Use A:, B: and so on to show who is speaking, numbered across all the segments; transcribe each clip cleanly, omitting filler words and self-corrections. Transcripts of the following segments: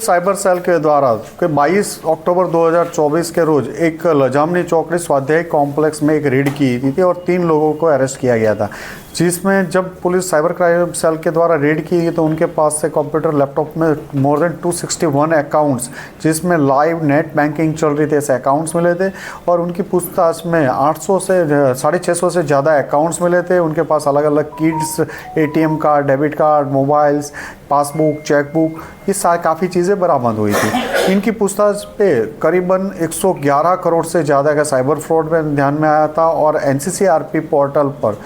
A: Cyber cell के द्वारा 22 अक्टूबर 2024 के रोज एक लजामनी चौकड़ी स्वाध्याय कॉम्प्लेक्स में एक रेड की थी और 3 लोगों को अरेस्ट किया गया था, जिसमें जब पुलिस साइबर क्राइम सेल के द्वारा रेड की तो उनके पास से कंप्यूटर लैपटॉप में मोर देन 261 अकाउंट्स जिसमें लाइव नेट बैंकिंग चल रही थी ऐसे अकाउंट्स मिले थे। और उनकी पूछताछ में 800 से 650 से ज़्यादा अकाउंट्स मिले थे। उनके पास अलग अलग kids, ATM card, debit card, mobiles, passbook, chequebook, ये काफ़ी चीज़ें बरामद हुई थी। इनकी पूछताछ पे करीबन 111 करोड़ से ज़्यादा का साइबर फ्रॉड में ध्यान में आया था और NCCRP पोर्टल पर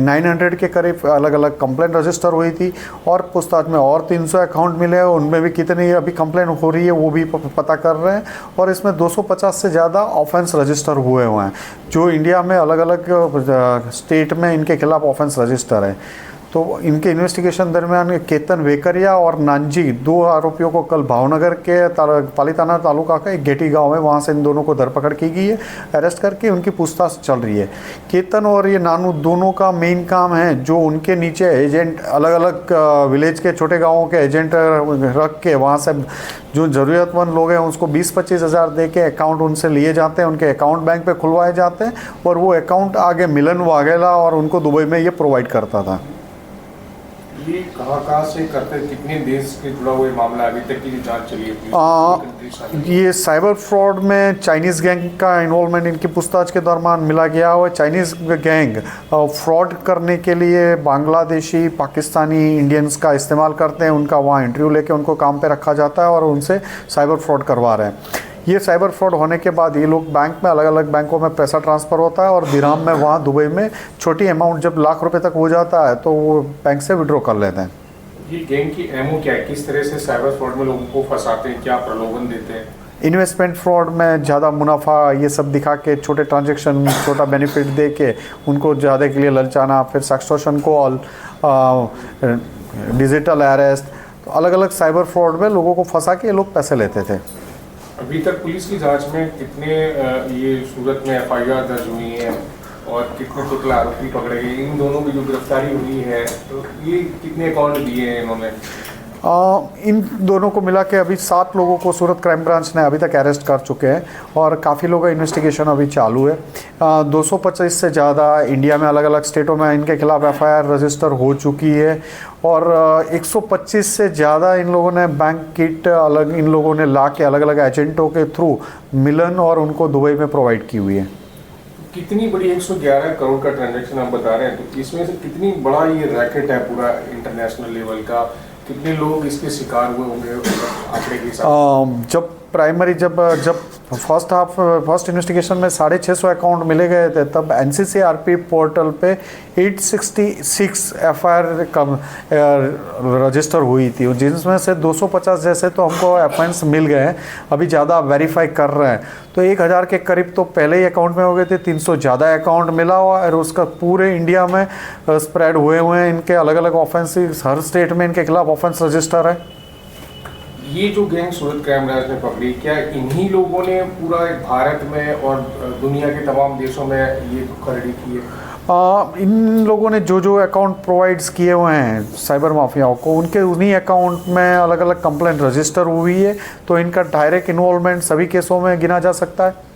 A: 900 के करीब अलग अलग कंप्लेंट रजिस्टर हुई थी। और पूछताछ में और 300 अकाउंट मिले हैं, उनमें भी कितनी अभी कंप्लेंट हो रही है वो भी पता कर रहे हैं। और इसमें 250 से ज़्यादा ऑफेंस रजिस्टर हुए हैं, जो इंडिया में अलग अलग स्टेट में इनके खिलाफ ऑफेंस रजिस्टर है। तो इनके इन्वेस्टिगेशन दरमियान केतन वेकरिया और नानजी 2 आरोपियों को कल भावनगर के पालीताना तालुका का एक गेटी गांव है, वहां से इन दोनों को धरपकड़ की गई है। अरेस्ट करके उनकी पूछताछ चल रही है। केतन और ये नानू दोनों का मेन काम है जो उनके नीचे एजेंट अलग अलग विलेज के छोटे गाँवों के एजेंट रख के वहाँ से जो ज़रूरतमंद लोग हैं उसको 20-25 हज़ार दे के अकाउंट उनसे लिए जाते हैं, उनके अकाउंट बैंक पे खुलवाए जाते हैं और वो अकाउंट आगे मिलन वाघेला और उनको दुबई में ये प्रोवाइड करता था।
B: ये कहाँ से करते, कितने देश के जुड़ा हुआ मामला अभी तक की जो जांच चली है?
A: ये साइबर फ्रॉड में चाइनीज़ गैंग का इन्वॉल्वमेंट इनकी पूछताछ के दौरान मिला गया हुआ। चाइनीज़ गैंग फ्रॉड करने के लिए बांग्लादेशी, पाकिस्तानी, इंडियंस का इस्तेमाल करते हैं। उनका वहाँ इंटरव्यू लेके उनको काम पे रखा जाता है और उनसे साइबर फ्रॉड करवा रहे हैं। ये साइबर फ्रॉड होने के बाद ये लोग बैंक में अलग अलग बैंकों में पैसा ट्रांसफ़र होता है और दिरहम में वहाँ दुबई में छोटी अमाउंट जब लाख रुपए तक हो जाता है तो वो बैंक से विड्रॉ कर लेते हैं।
B: ये गैंग की एमओ क्या है, किस तरह से साइबर फ्रॉड में लोगों को फंसाते हैं, क्या प्रलोभन देते हैं?
A: इन्वेस्टमेंट फ्रॉड में ज़्यादा मुनाफा ये सब दिखा के छोटे ट्रांजेक्शन, छोटा बेनिफिट दे के उनको ज़्यादा के लिए ललचाना, फिर एक्सटॉर्शन कॉल, डिजिटल अरेस्ट, तो अलग अलग साइबर फ्रॉड में लोगों को फंसा के ये लोग पैसे लेते थे।
B: अभी तक पुलिस की जांच में कितने ये सूरत में FIR दर्ज हुई है और कितने टोटल आरोपी पकड़े गए? इन दोनों की जो गिरफ्तारी हुई है तो ये कितने अकाउंट दिए हैं इन्होंने?
A: इन दोनों को मिला के अभी 7 लोगों को सूरत क्राइम ब्रांच ने अभी तक अरेस्ट कर चुके हैं और काफ़ी लोगों का इन्वेस्टिगेशन अभी चालू है। 225 से ज़्यादा इंडिया में अलग अलग स्टेटों में इनके खिलाफ FIR रजिस्टर हो चुकी है और 125 से ज़्यादा इन लोगों ने बैंक किट अलग इन लोगों ने ला के अलग अलग एजेंटों के थ्रू मिलन और उनको दुबई में प्रोवाइड की हुई है।
B: कितनी बड़ी 111 करोड़ का ट्रांजैक्शन आप बता रहे हैं, तो इसमें से कितनी बड़ा ये रैकेट है पूरा इंटरनेशनल लेवल का? कितने लोग इसके शिकार हुए होंगे आंकड़े के हिसाब? जब फर्स्ट इन्वेस्टिगेशन में 650 अकाउंट मिले गए थे तब NCCRP पोर्टल पे 866 FIR रजिस्टर हुई थी, जिसमें से 250 जैसे तो हमको ऑफेंस मिल गए हैं, अभी ज़्यादा वेरीफाई कर रहे हैं। तो 1000 के करीब तो पहले ही अकाउंट में हो गए थे, 300 ज़्यादा अकाउंट मिला हुआ और उसका पूरे इंडिया में स्प्रेड हुए हैं। इनके अलग अलग ऑफेंसिव हर स्टेट में इनके खिलाफ ऑफेंस रजिस्टर है। ये जो गैंग सूरत क्राइम ब्रांच ने पकड़ी, क्या इन्हीं लोगों ने पूरा भारत में और दुनिया के तमाम देशों में ये खरीदी की है?
A: इन लोगों ने जो अकाउंट प्रोवाइड्स किए हुए हैं साइबर माफियाओं को, उनके उन्हीं अकाउंट में अलग अलग कंप्लेंट रजिस्टर हुई है, तो इनका डायरेक्ट इन्वॉल्वमेंट सभी केसों में गिना जा सकता है।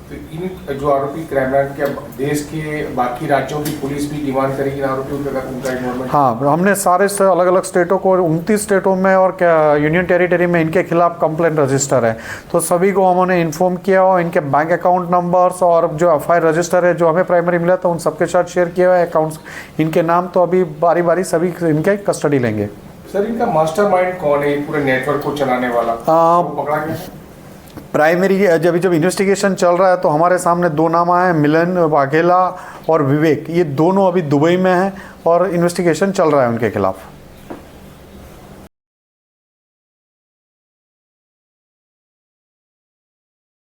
B: तो इन जो आरोपी क्राइम ब्रांच के देश के बाकी राज्यों की पुलिस भी डिमांड करेगी इन आरोपियों का उनका इन्वॉल्वमेंट?
A: हाँ, हमने सारे अलग अलग स्टेटों को 29 स्टेटों में और यूनियन टेरिटरी में इनके खिलाफ कंप्लेंट रजिस्टर है, तो सभी को हमने इन्फॉर्म किया और इनके बैंक अकाउंट नंबर्स और जो FIR रजिस्टर है जो हमें प्राइमरी मिला था उन सबके साथ शेयर किया है अकाउंट्स इनके नाम। तो अभी बारी बारी सभी इनके कस्टडी लेंगे।
B: सर, इनका मास्टरमाइंड कौन है पूरे नेटवर्क को चलाने वाला? पकड़ा गया
A: प्राइमरी जब इन्वेस्टिगेशन चल रहा है तो हमारे सामने 2 नाम आए हैं, मिलन वाघेला और विवेक। ये दोनों अभी दुबई में हैं और इन्वेस्टिगेशन चल रहा है उनके खिलाफ।